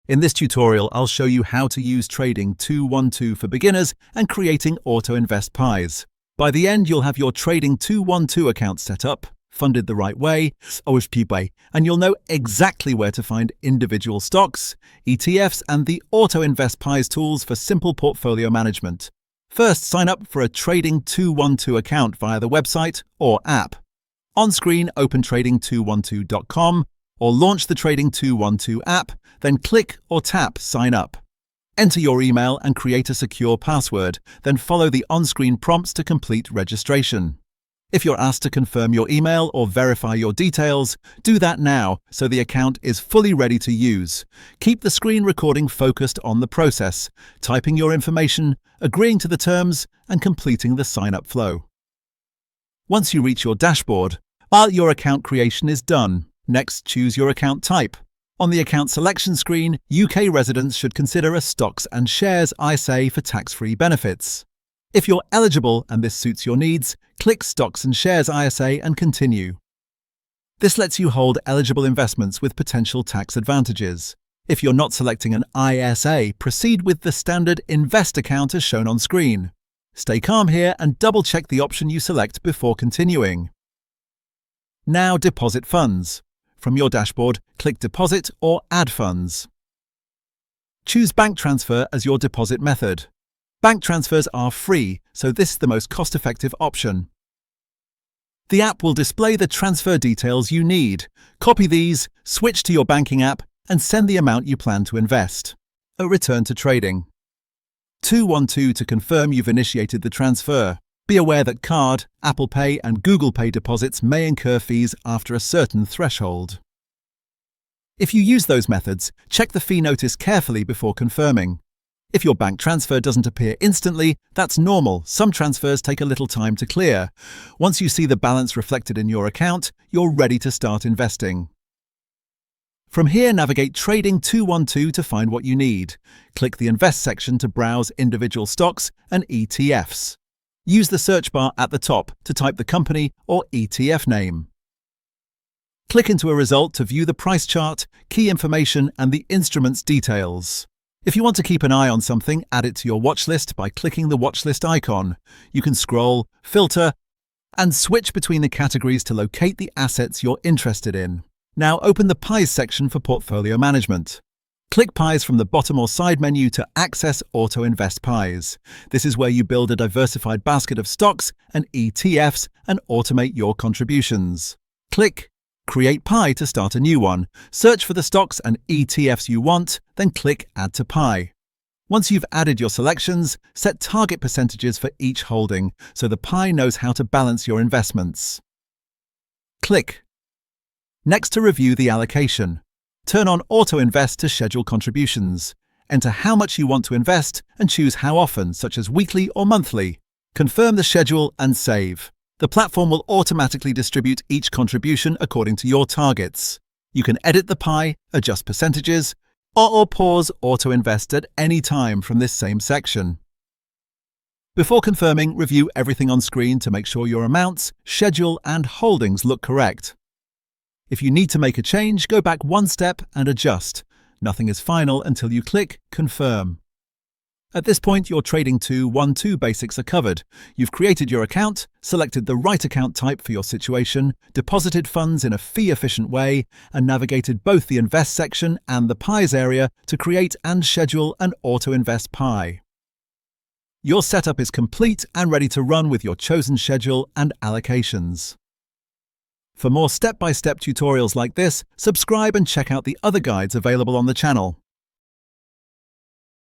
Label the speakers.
Speaker 1: In this tutorial, I'll show you how to use Trading 212 for beginners and creating AutoInvest pies. By the end, you'll have your Trading 212 account set up, funded the right way, and you'll know exactly where to find individual stocks, ETFs, and the AutoInvest pies tools for simple portfolio management. First, sign up for a Trading 212 account via the website or app. On screen, open trading212.com or launch the Trading 212 app, then click or tap Sign Up. Enter your email and create a secure password, then follow the on-screen prompts to complete registration. If you're asked to confirm your email or verify your details, do that now so the account is fully ready to use. Keep the screen recording focused on the process, typing your information, agreeing to the terms, and completing the sign-up flow. Once you reach your dashboard, your account creation is done. Next, choose your account type. On the account selection screen, UK residents should consider a Stocks and Shares ISA for tax-free benefits. If you're eligible and this suits your needs, click Stocks and Shares ISA and continue. This lets you hold eligible investments with potential tax advantages. If you're not selecting an ISA, proceed with the standard Invest account as shown on screen. Stay calm here and double-check the option you select before continuing. Now deposit funds. From your dashboard, click Deposit or Add Funds. Choose Bank Transfer as your deposit method. Bank transfers are free, so this is the most cost-effective option. The app will display the transfer details you need. Copy these, switch to your banking app, and send the amount you plan to invest. Return to trading. 212 to confirm you've initiated the transfer. Be aware that card, Apple Pay, and Google Pay deposits may incur fees after a certain threshold. If you use those methods, check the fee notice carefully before confirming. If your bank transfer doesn't appear instantly, that's normal. Some transfers take a little time to clear. Once you see the balance reflected in your account, you're ready to start investing. From here, navigate Trading 212 to find what you need. Click the Invest section to browse individual stocks and ETFs. Use the search bar at the top to type the company or ETF name. Click into a result to view the price chart, key information, and the instrument's details. If you want to keep an eye on something, add it to your watch list by clicking the watch list icon. You can scroll, filter, and switch between the categories to locate the assets you're interested in. Now open the Pies section for portfolio management. Click Pies from the bottom or side menu to access AutoInvest Pies. This is where you build a diversified basket of stocks and ETFs and automate your contributions. Click Create Pie to start a new one. Search for the stocks and ETFs you want, then click Add to Pie. Once you've added your selections, set target percentages for each holding so the pie knows how to balance your investments. Click. Next, to review the allocation. Turn on AutoInvest to schedule contributions. Enter how much you want to invest and choose how often, such as weekly or monthly. Confirm the schedule and save. The platform will automatically distribute each contribution according to your targets. You can edit the pie, adjust percentages, or pause AutoInvest at any time from this same section. Before confirming, review everything on screen to make sure your amounts, schedule, and holdings look correct. If you need to make a change, go back one step and adjust. Nothing is final until you click Confirm. At this point, your Trading 212 basics are covered. You've created your account, selected the right account type for your situation, deposited funds in a fee-efficient way, and navigated both the Invest section and the Pies area to create and schedule an AutoInvest pie. Your setup is complete and ready to run with your chosen schedule and allocations. For more step-by-step tutorials like this, subscribe and check out the other guides available on the channel.